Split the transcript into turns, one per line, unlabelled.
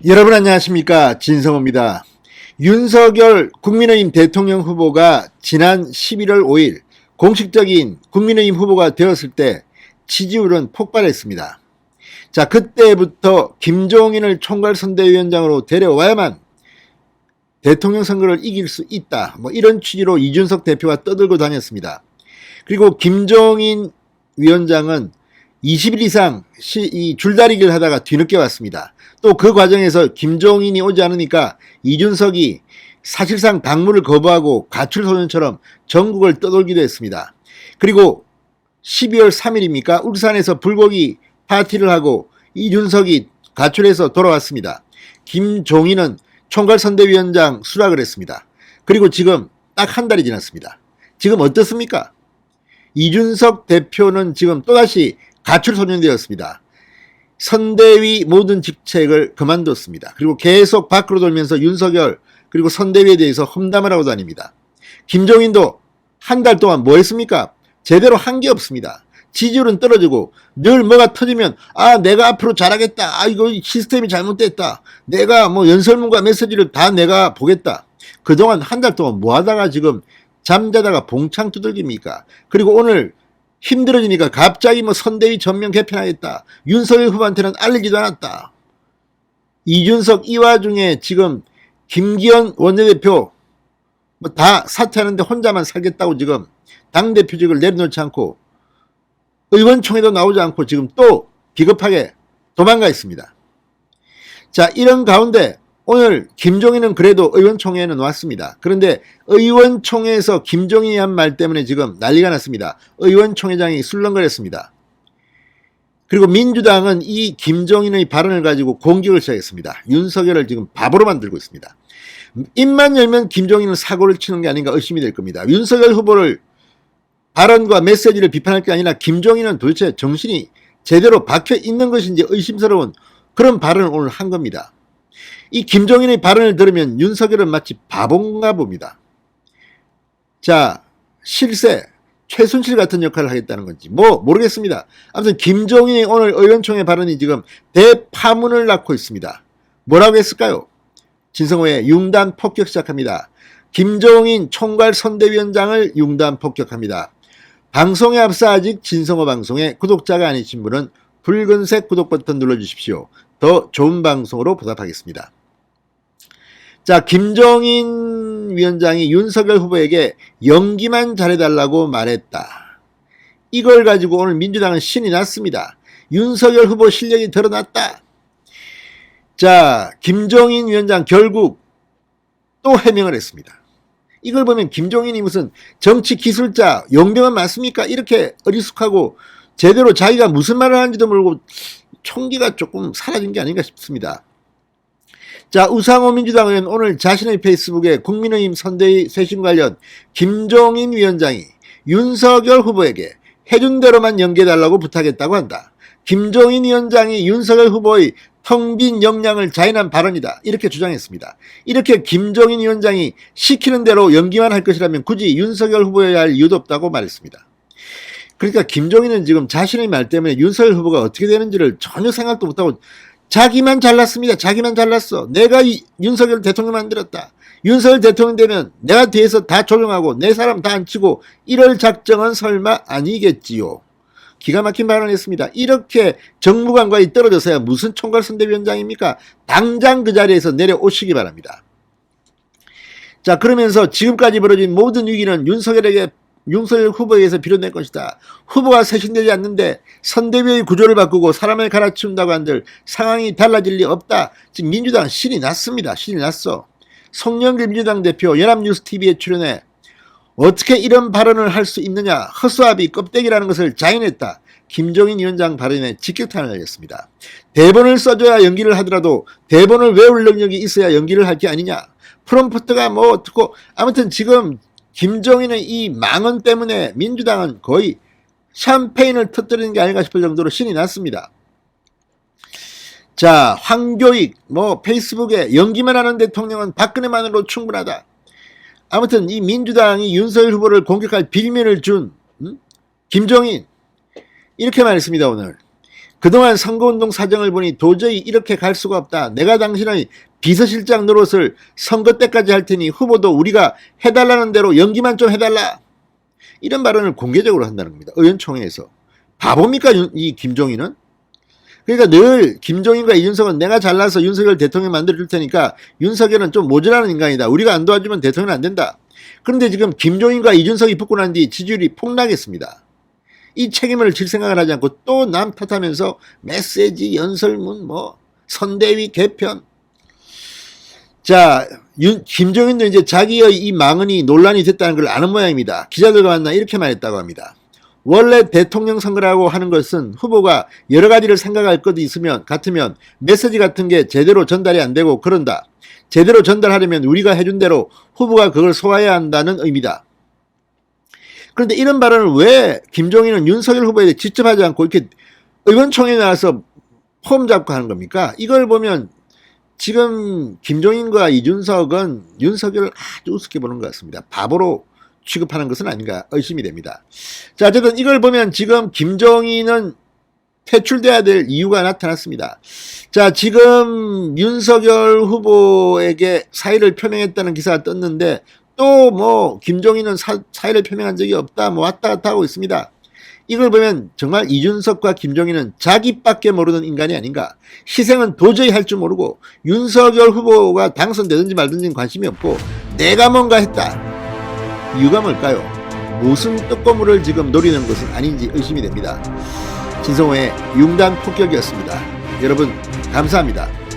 여러분 안녕하십니까, 진성호입니다. 윤석열 국민의힘 대통령 후보가 지난 11월 5일 공식적인 국민의힘 후보가 되었을 때 지지율은 폭발했습니다. 자, 그때부터 김종인을 총괄선대위원장으로 데려와야만 대통령 선거를 이길 수 있다, 이런 취지로 이준석 대표가 떠들고 다녔습니다. 그리고 김종인 위원장은 20일 이상 이 줄다리기를 하다가 뒤늦게 왔습니다. 또 그 과정에서 김종인이 오지 않으니까 이준석이 사실상 당무를 거부하고 가출소년처럼 전국을 떠돌기도 했습니다. 그리고 12월 3일입니까? 울산에서 불고기 파티를 하고 이준석이 가출해서 돌아왔습니다. 김종인은 총괄선대위원장 수락을 했습니다. 그리고 지금 딱 한 달이 지났습니다. 지금 어떻습니까? 이준석 대표는 지금 또다시 가출소년이 되었습니다. 선대위 모든 직책을 그만뒀습니다. 그리고 계속 밖으로 돌면서 윤석열 그리고 선대위에 대해서 험담을 하고 다닙니다. 김종인도 한 달 동안 뭐 했습니까? 제대로 한 게 없습니다. 지지율은 떨어지고 늘 뭐가 터지면 내가 앞으로 잘하겠다. 이거 시스템이 잘못됐다. 내가 연설문과 메시지를 다 내가 보겠다. 그동안 한 달 동안 뭐 하다가 지금 잠자다가 봉창 두들깁니까? 그리고 오늘 힘들어지니까 갑자기 선대위 전면 개편하겠다. 윤석열 후보한테는 알리지도 않았다. 이준석 이 와중에 지금 김기현 원내대표 다 사퇴하는데 혼자만 살겠다고 지금 당대표직을 내려놓지 않고 의원총회도 나오지 않고 지금 또 비겁하게 도망가 있습니다. 자, 이런 가운데 오늘 김종인은 그래도 의원총회에는 왔습니다. 그런데 의원총회에서 김종인이 한 말 때문에 지금 난리가 났습니다. 의원총회장이 술렁거렸습니다. 그리고 민주당은 이 김종인의 발언을 가지고 공격을 시작했습니다. 윤석열을 지금 바보로 만들고 있습니다. 입만 열면 김종인은 사고를 치는 게 아닌가 의심이 될 겁니다. 윤석열 후보를 발언과 메시지를 비판할 게 아니라 김종인은 도대체 정신이 제대로 박혀 있는 것인지 의심스러운 그런 발언을 오늘 한 겁니다. 이 김종인의 발언을 들으면 윤석열은 마치 바본가 봅니다. 자, 실세, 최순실 같은 역할을 하겠다는 건지 모르겠습니다. 아무튼 김종인의 오늘 의원총회 발언이 지금 대파문을 낳고 있습니다. 뭐라고 했을까요? 진성호의 융단 폭격 시작합니다. 김종인 총괄선대위원장을 융단 폭격합니다. 방송에 앞서 아직 진성호 방송에 구독자가 아니신 분은 붉은색 구독 버튼 눌러주십시오. 더 좋은 방송으로 보답하겠습니다. 자, 김종인 위원장이 윤석열 후보에게 연기만 잘해달라고 말했다. 이걸 가지고 오늘 민주당은 신이 났습니다. 윤석열 후보 실력이 드러났다. 자, 김종인 위원장 결국 또 해명을 했습니다. 이걸 보면 김종인이 무슨 정치 기술자, 용병은 맞습니까? 이렇게 어리숙하고 제대로 자기가 무슨 말을 하는지도 모르고 총기가 조금 사라진 게 아닌가 싶습니다. 자, 우상호 민주당 의원 오늘 자신의 페이스북에 국민의힘 선대위 쇄신 관련 김종인 위원장이 윤석열 후보에게 해준 대로만 연기해달라고 부탁했다고 한다. 김종인 위원장이 윤석열 후보의 텅 빈 역량을 자인한 발언이다. 이렇게 주장했습니다. 이렇게 김종인 위원장이 시키는 대로 연기만 할 것이라면 굳이 윤석열 후보여야 할 이유도 없다고 말했습니다. 그러니까 김종인은 지금 자신의 말 때문에 윤석열 후보가 어떻게 되는지를 전혀 생각도 못하고 자기만 잘났습니다. 자기만 잘났어. 내가 윤석열 대통령 만들었다. 윤석열 대통령 되면 내가 뒤에서 다 조정하고 내 사람 다 앉히고 이럴 작정은 설마 아니겠지요. 기가 막힌 발언을 했습니다. 이렇게 정무관과의 떨어져서야 무슨 총괄선대위원장입니까? 당장 그 자리에서 내려오시기 바랍니다. 자, 그러면서 지금까지 벌어진 모든 위기는 윤석열 후보에게서 비롯된 것이다. 후보가 쇄신되지 않는데 선대위의 구조를 바꾸고 사람을 갈아치운다고 한들 상황이 달라질 리 없다. 지금 민주당은 신이 났습니다. 신이 났어. 송영길 민주당 대표 연합뉴스TV에 출연해 어떻게 이런 발언을 할 수 있느냐, 허수아비 껍데기라는 것을 자인했다. 김종인 위원장 발언에 직격탄을 날렸습니다. 대본을 써줘야 연기를 하더라도 대본을 외울 능력이 있어야 연기를 할 게 아니냐. 프롬프트가 어떻고 아무튼 지금 김종인의 이 망언 때문에 민주당은 거의 샴페인을 터뜨리는 게 아닌가 싶을 정도로 신이 났습니다. 자, 황교익 페이스북에 연기만 하는 대통령은 박근혜만으로 충분하다. 아무튼 이 민주당이 윤석열 후보를 공격할 빌미를 준 김종인 이렇게 말했습니다. 오늘 그동안 선거운동 사정을 보니 도저히 이렇게 갈 수가 없다. 내가 당신의 비서실장 노릇을 선거 때까지 할 테니 후보도 우리가 해달라는 대로 연기만 좀 해달라. 이런 발언을 공개적으로 한다는 겁니다. 의원총회에서. 바보입니까 이 김종인은? 그러니까 늘 김종인과 이준석은 내가 잘나서 윤석열 대통령 만들어줄 테니까 윤석열은 좀 모자라는 인간이다. 우리가 안 도와주면 대통령 안 된다. 그런데 지금 김종인과 이준석이 붙고 난 뒤 지지율이 폭락했습니다. 이 책임을 질 생각을 하지 않고 또 남 탓하면서 메시지, 연설문, 선대위 개편. 자, 김종인도 이제 자기의 이 망언이 논란이 됐다는 걸 아는 모양입니다. 기자들과 만나 이렇게 말했다고 합니다. 원래 대통령 선거라고 하는 것은 후보가 여러 가지를 생각할 것이 같으면 메시지 같은 게 제대로 전달이 안 되고 그런다. 제대로 전달하려면 우리가 해준 대로 후보가 그걸 소화해야 한다는 의미다. 그런데 이런 발언을 왜 김종인은 윤석열 후보에 대해 직접 하지 않고 이렇게 의원총회에 나와서 폼 잡고 하는 겁니까? 이걸 보면 지금 김종인과 이준석은 윤석열을 아주 우습게 보는 것 같습니다. 바보로 취급하는 것은 아닌가 의심이 됩니다. 자, 어쨌든 이걸 보면 지금 김종인은 퇴출돼야 될 이유가 나타났습니다. 자, 지금 윤석열 후보에게 사의를 표명했다는 기사가 떴는데 또 김종인은 사의를 표명한 적이 없다 왔다 갔다 하고 있습니다. 이걸 보면 정말 이준석과 김종인은 자기밖에 모르는 인간이 아닌가. 희생은 도저히 할 줄 모르고 윤석열 후보가 당선되든지 말든지 관심이 없고 내가 뭔가 했다. 이유가 뭘까요? 무슨 떡고물을 지금 노리는 것은 아닌지 의심이 됩니다. 진성호의 융단 폭격이었습니다. 여러분 감사합니다.